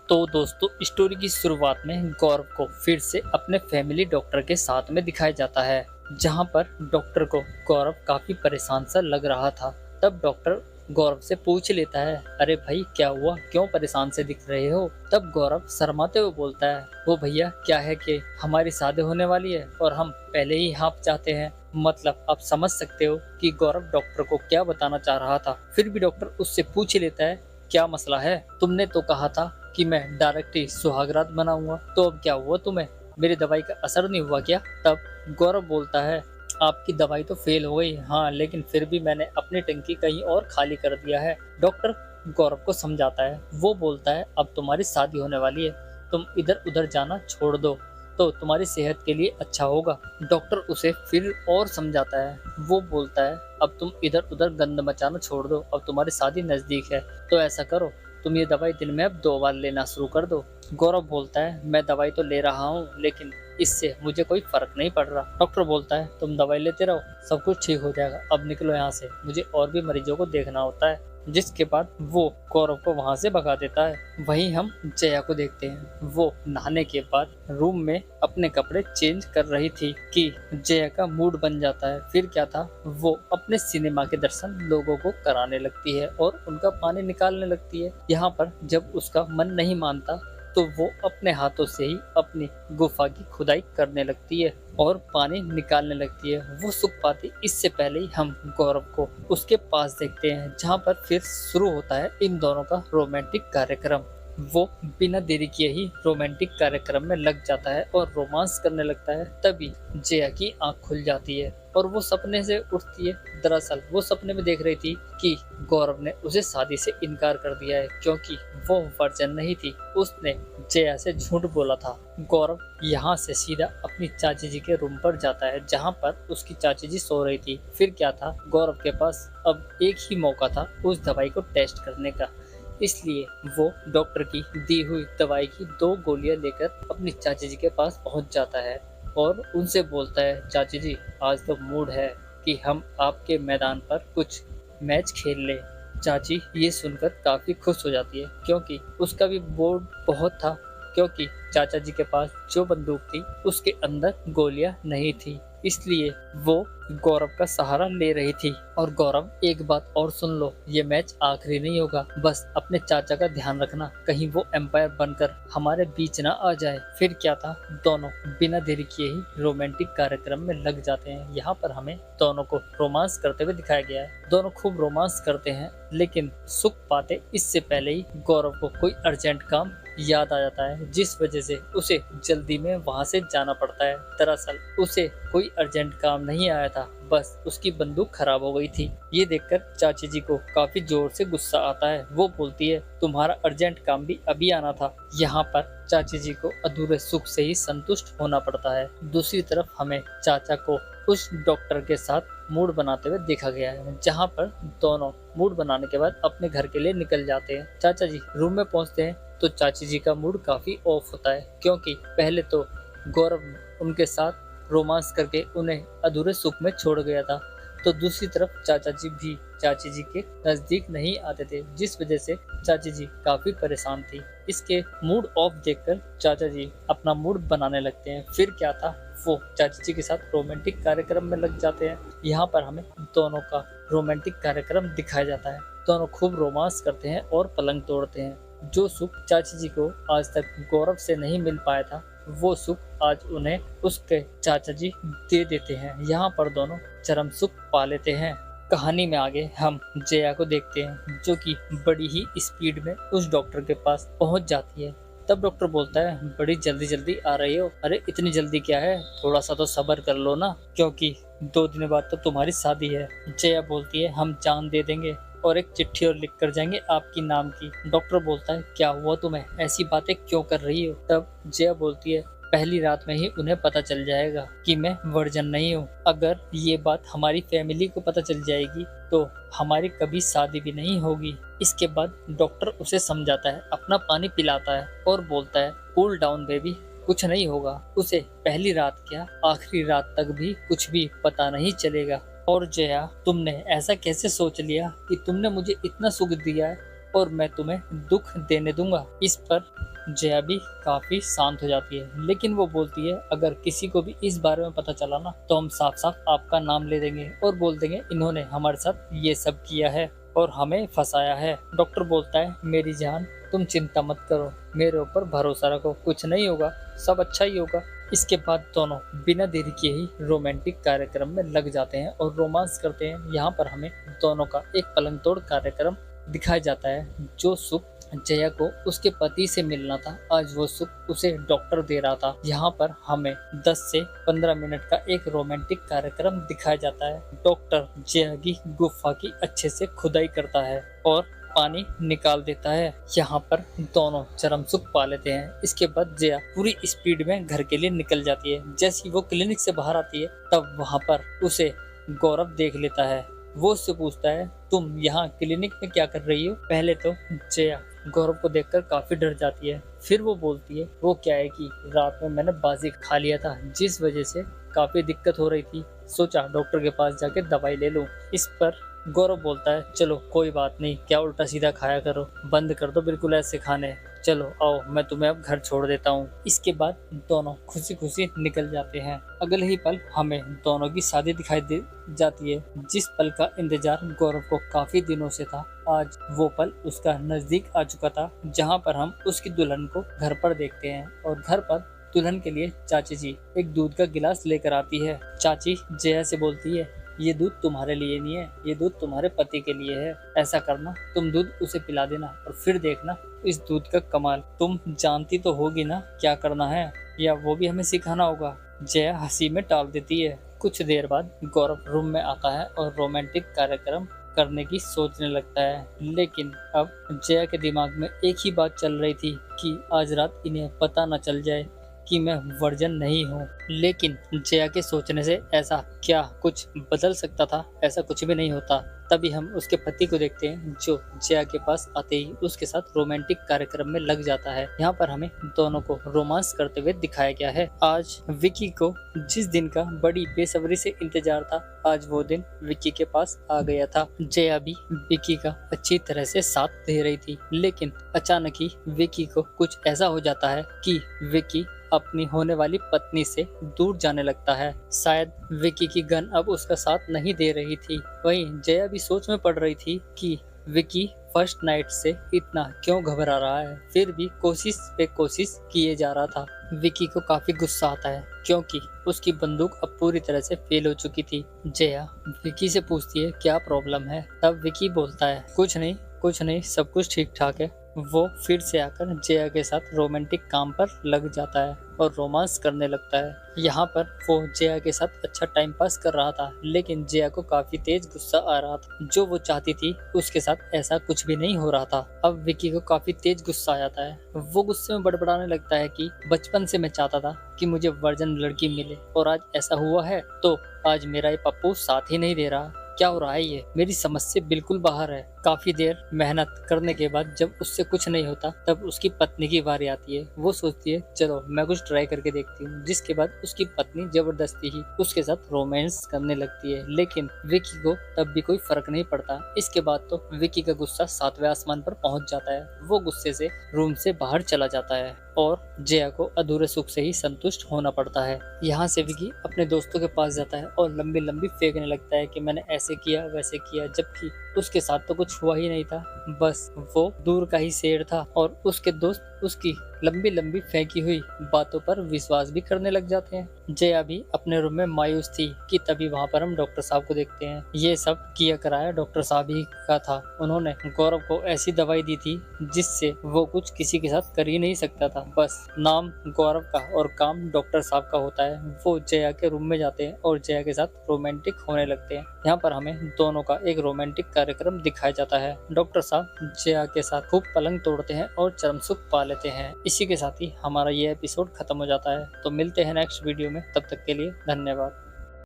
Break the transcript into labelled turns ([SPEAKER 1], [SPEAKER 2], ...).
[SPEAKER 1] तो दोस्तों स्टोरी की शुरुआत में गौरव को फिर से अपने फैमिली डॉक्टर के साथ में दिखाया जाता है, जहां पर डॉक्टर को गौरव काफी परेशान सा लग रहा था। तब डॉक्टर गौरव से पूछ लेता है, अरे भाई क्या हुआ, क्यों परेशान से दिख रहे हो? तब गौरव शर्माते हुए बोलता है, वो भैया क्या है कि हमारी शादी होने वाली है और हम पहले ही हाँप जाते हैं। मतलब आप समझ सकते हो कि गौरव डॉक्टर को क्या बताना चाह रहा था। फिर भी डॉक्टर उससे पूछ लेता है, क्या मसला है? तुमने तो कहा था कि मैं डायरेक्ट ही सुहागरात बनाऊंगा, तो अब क्या हुआ तुम्हें? मेरी दवाई का असर नहीं हुआ क्या? तब गौरव बोलता है, आपकी दवाई तो फेल हो गई, हाँ, लेकिन फिर भी मैंने अपनी टंकी कहीं और खाली कर दिया है। डॉक्टर गौरव को समझाता है। वो बोलता है, अब तुम्हारी शादी होने वाली है, तुम इधर उधर जाना छोड़ दो तो तुम्हारी सेहत के लिए अच्छा होगा। डॉक्टर उसे फिर और समझाता है। वो बोलता है, अब तुम इधर उधर गंद मचाना छोड़ दो, अब तुम्हारी शादी नजदीक है, तो ऐसा करो, तुम ये दवाई दिन में अब 2 बार लेना शुरू कर दो। गौरव बोलता है, मैं दवाई तो ले रहा हूँ, लेकिन इससे मुझे कोई फर्क नहीं पड़ रहा। डॉक्टर बोलता है, तुम दवाई लेते रहो, सब कुछ ठीक हो जाएगा, अब निकलो यहाँ से, मुझे और भी मरीजों को देखना होता है। जिसके बाद वो गौरव को वहां से भगा देता है। वहीं हम जया को देखते हैं। वो नहाने के बाद रूम में अपने कपड़े चेंज कर रही थी कि जया का मूड बन जाता है। फिर क्या था, वो अपने सिनेमा के दर्शन लोगों को कराने लगती है और उनका पानी निकालने लगती है। यहाँ पर जब उसका मन नहीं मानता तो वो अपने हाथों से ही अपनी गुफा की खुदाई करने लगती है और पानी निकालने लगती है। वो सूख पाती इससे पहले ही हम गौरव को उसके पास देखते हैं, जहाँ पर फिर शुरू होता है इन दोनों का रोमांटिक कार्यक्रम। वो बिना देरी किए ही रोमांटिक कार्यक्रम में लग जाता है और रोमांस करने लगता है। तभी जया की आंख खुल जाती है और वो सपने से उठती है। दरअसल वो सपने में देख रही थी कि गौरव ने उसे शादी से इनकार कर दिया है, क्योंकि वो वर्जन नहीं थी। उसने जया से झूठ बोला था। गौरव यहाँ से सीधा अपनी चाची जी के रूम पर जाता है, जहाँ पर उसकी चाची जी सो रही थी। फिर क्या था, गौरव के पास अब एक ही मौका था उस दवाई को टेस्ट करने का, इसलिए वो डॉक्टर की दी हुई दवाई की 2 गोलियां लेकर अपनी चाची जी के पास पहुंच जाता है और उनसे बोलता है, चाची जी आज तो मूड है कि हम आपके मैदान पर कुछ मैच खेल ले। चाची ये सुनकर काफी खुश हो जाती है, क्योंकि उसका भी बोर्ड बहुत था, क्योंकि चाचा जी के पास जो बंदूक थी उसके अंदर गोलियां नहीं थी, इसलिए वो गौरव का सहारा ले रही थी। और गौरव एक बात और सुन लो, ये मैच आखिरी नहीं होगा, बस अपने चाचा का ध्यान रखना, कहीं वो एम्पायर बनकर हमारे बीच ना आ जाए। फिर क्या था, दोनों बिना देरी किए ही रोमांटिक कार्यक्रम में लग जाते हैं। यहाँ पर हमें दोनों को रोमांस करते हुए दिखाया गया है। दोनों खूब रोमांस करते हैं, लेकिन सुख पाते इससे पहले ही गौरव को कोई अर्जेंट काम याद आ जाता है, जिस वजह से उसे जल्दी में वहां से जाना पड़ता है। दरअसल उसे कोई अर्जेंट काम नहीं आया था, बस उसकी बंदूक खराब हो गई थी। ये देखकर चाची जी को काफी जोर से गुस्सा आता है। वो बोलती है, तुम्हारा अर्जेंट काम भी अभी आना था। यहाँ पर चाची जी को अधूरे सुख से ही संतुष्ट होना पड़ता है। दूसरी तरफ हमें चाचा को उस डॉक्टर के साथ मूड बनाते हुए देखा गया है, जहाँ पर दोनों मूड बनाने के बाद अपने घर के लिए निकल जाते हैं। चाचा जी रूम में पहुँचते हैं तो चाची जी का मूड काफी ऑफ होता है, क्योंकि पहले तो गौरव उनके साथ रोमांस करके उन्हें अधूरे सुख में छोड़ गया था, तो दूसरी तरफ चाचा जी भी चाची जी के नजदीक नहीं आते थे, जिस वजह से चाची जी काफी परेशान थी। इसके मूड ऑफ देखकर चाचा जी अपना मूड बनाने लगते हैं। फिर क्या था, वो चाची जी के साथ रोमांटिक कार्यक्रम में लग जाते हैं। यहाँ पर हमें दोनों का रोमांटिक कार्यक्रम दिखाया जाता है। दोनों खूब रोमांस करते हैं और पलंग तोड़ते हैं। जो सुख चाची जी को आज तक गौरव से नहीं मिल पाया था, वो सुख आज उन्हें उसके चाचा जी दे देते हैं। यहाँ पर दोनों चरम सुख पा लेते हैं। कहानी में आगे हम जया को देखते हैं, जो कि बड़ी ही स्पीड में उस डॉक्टर के पास पहुंच जाती है। तब डॉक्टर बोलता है, बड़ी जल्दी जल्दी आ रही हो? अरे इतनी जल्दी क्या है, थोड़ा सा तो सब्र कर लो ना, क्योंकि 2 दिन बाद तो तुम्हारी शादी है। जया बोलती है, हम जान दे देंगे और एक चिट्ठी और लिख कर जाएंगे आपकी नाम की। डॉक्टर बोलता है, क्या हुआ तुम्हें, ऐसी बातें क्यों कर रही हो? तब जया बोलती है, पहली रात में ही उन्हें पता चल जाएगा कि मैं वर्जन नहीं हूँ। अगर ये बात हमारी फैमिली को पता चल जाएगी तो हमारी कभी शादी भी नहीं होगी। इसके बाद डॉक्टर उसे समझाता है, अपना पानी पिलाता है और बोलता है, कूल डाउन बेबी, कुछ नहीं होगा। उसे पहली रात क्या आखिरी रात तक भी कुछ भी पता नहीं चलेगा। और जया, तुमने ऐसा कैसे सोच लिया कि तुमने मुझे इतना सुख दिया है और मैं तुम्हें दुख देने दूंगा? इस पर जया भी काफी शांत हो जाती है, लेकिन वो बोलती है अगर किसी को भी इस बारे में पता चला ना तो हम साफ साफ आपका नाम ले देंगे और बोल देंगे इन्होंने हमारे साथ ये सब किया है और हमें फंसाया है। डॉक्टर बोलता है मेरी जान तुम चिंता मत करो, मेरे ऊपर भरोसा रखो, कुछ नहीं होगा, सब अच्छा ही होगा। इसके बाद दोनों बिना देरी किए ही रोमांटिक कार्यक्रम में लग जाते हैं और रोमांस करते हैं। यहाँ पर हमें दोनों का एक पलंग तोड़ कार्यक्रम दिखाया जाता है। जो सुख जया को उसके पति से मिलना था, आज वो सुख उसे डॉक्टर दे रहा था। यहाँ पर हमें 10 से 15 मिनट का एक रोमांटिक कार्यक्रम दिखाया जाता है। डॉक्टर जया की गुफा की अच्छे से खुदाई करता है और पानी निकाल देता है। यहाँ पर दोनों चरम सुख पा लेते हैं। इसके बाद जया पूरी स्पीड में घर के लिए निकल जाती है। जैसे वो क्लिनिक से बाहर आती है तब वहाँ पर उसे गौरव देख लेता है। वो उससे पूछता है तुम यहाँ क्लिनिक में क्या कर रही हो। पहले तो जया गौरव को देखकर काफी डर जाती है, फिर वो बोलती है वो क्या है कि रात में मैंने बाजी खा लिया था जिस वजह से काफी दिक्कत हो रही थी, सोचा डॉक्टर के पास जाके दवाई ले लूं। इस पर गौरव बोलता है चलो कोई बात नहीं, क्या उल्टा सीधा खाया करो, बंद कर दो बिल्कुल ऐसे खाने, चलो आओ मैं तुम्हें अब घर छोड़ देता हूँ। इसके बाद दोनों खुशी खुशी निकल जाते हैं। अगले ही पल हमें दोनों की शादी दिखाई दे जाती है। जिस पल का इंतजार गौरव को काफी दिनों से था, आज वो पल उसका नजदीक आ चुका था, जहाँ पर हम उसकी दुल्हन को घर पर देखते हैं और घर पर दुल्हन के लिए चाची जी एक दूध का गिलास लेकर आती है। चाची जया से बोलती है ये दूध तुम्हारे लिए नहीं है, ये दूध तुम्हारे पति के लिए है। ऐसा करना तुम दूध उसे पिला देना और फिर देखना इस दूध का कमाल। तुम जानती तो होगी ना क्या करना है, या वो भी हमें सिखाना होगा। जया हंसी में टाल देती है। कुछ देर बाद गौरव रूम में आता है और रोमांटिक कार्यक्रम करने की सोचने लगता है, लेकिन अब जया के दिमाग में एक ही बात चल रही थी कि आज रात इन्हें पता न चल जाए कि मैं वर्जन नहीं हूँ। लेकिन जया के सोचने से ऐसा क्या कुछ बदल सकता था, ऐसा कुछ भी नहीं होता। तभी हम उसके पति को देखते हैं जो जया के पास आते ही उसके साथ रोमांटिक कार्यक्रम में लग जाता है। यहाँ पर हमें दोनों को रोमांस करते हुए दिखाया गया है। आज विकी को जिस दिन का बड़ी बेसब्री से इंतजार था, आज वो दिन विकी के पास आ गया था। जया भी विकी का अच्छी तरह से साथ दे रही थी, लेकिन अचानक ही विकी को कुछ ऐसा हो जाता है कि विकी अपनी होने वाली पत्नी से दूर जाने लगता है। शायद विकी की गन अब उसका साथ नहीं दे रही थी। वहीं जया भी सोच में पड़ रही थी कि विकी फर्स्ट नाइट से इतना क्यों घबरा रहा है, फिर भी कोशिश पे कोशिश किए जा रहा था। विकी को काफी गुस्सा आता है क्योंकि उसकी बंदूक अब पूरी तरह से फेल हो चुकी थी। जया विकी से पूछती है क्या प्रॉब्लम है, तब विकी बोलता है कुछ नहीं सब कुछ ठीक ठाक है। वो फिर से आकर जया के साथ रोमांटिक काम पर लग जाता है और रोमांस करने लगता है। यहाँ पर वो जया के साथ अच्छा टाइम पास कर रहा था, लेकिन जया को काफी तेज गुस्सा आ रहा था। जो वो चाहती थी उसके साथ ऐसा कुछ भी नहीं हो रहा था। अब विकी को काफी तेज गुस्सा आ जाता है। वो गुस्से में बड़बड़ाने लगता है कि बचपन से मैं चाहता था कि मुझे वर्जन लड़की मिले और आज ऐसा हुआ है, तो आज मेरा ये पप्पू साथ ही नहीं दे रहा। क्या हो रहा है ये, मेरी समझ से बिल्कुल बाहर है। काफी देर मेहनत करने के बाद जब उससे कुछ नहीं होता तब उसकी पत्नी की बारी आती है। वो सोचती है चलो मैं कुछ ट्राई करके देखती हूँ, जिसके बाद उसकी पत्नी जबरदस्ती ही उसके साथ रोमांस करने लगती है, लेकिन विकी को तब भी कोई फर्क नहीं पड़ता। इसके बाद तो विकी का गुस्सा 7वें आसमान पर पहुंच जाता है। वो गुस्से से रूम से बाहर चला जाता है और जया को अधूरे सुख से ही संतुष्ट होना पड़ता है। यहाँ से विकी अपने दोस्तों के पास जाता है और लंबी लंबी फेंकने लगता है कि मैंने ऐसे किया वैसे किया, जबकि उसके साथ तो कुछ हुआ ही नहीं था, बस वो दूर का ही शेर था। और उसके दोस्त उसकी लंबी लंबी फेंकी हुई बातों पर विश्वास भी करने लग जाते हैं। जया भी अपने रूम में मायूस थी कि तभी वहाँ पर हम डॉक्टर साहब को देखते हैं। ये सब किया कराया डॉक्टर साहब ही का था। उन्होंने गौरव को ऐसी दवाई दी थी जिससे वो कुछ किसी के साथ कर ही नहीं सकता था। बस नाम गौरव का और काम डॉक्टर साहब का होता है। वो जया के रूम में जाते हैं और जया के साथ रोमांटिक होने लगते हैं। यहाँ पर हमें दोनों का एक रोमांटिक कार्यक्रम दिखाया जाता है। डॉक्टर साहब जया के साथ खूब पलंग तोड़ते हैं और चरम सुख पा लेते हैं। इसी के साथ ही हमारा ये एपिसोड खत्म हो जाता है। तो मिलते हैं नेक्स्ट वीडियो में, तब तक के लिए धन्यवाद।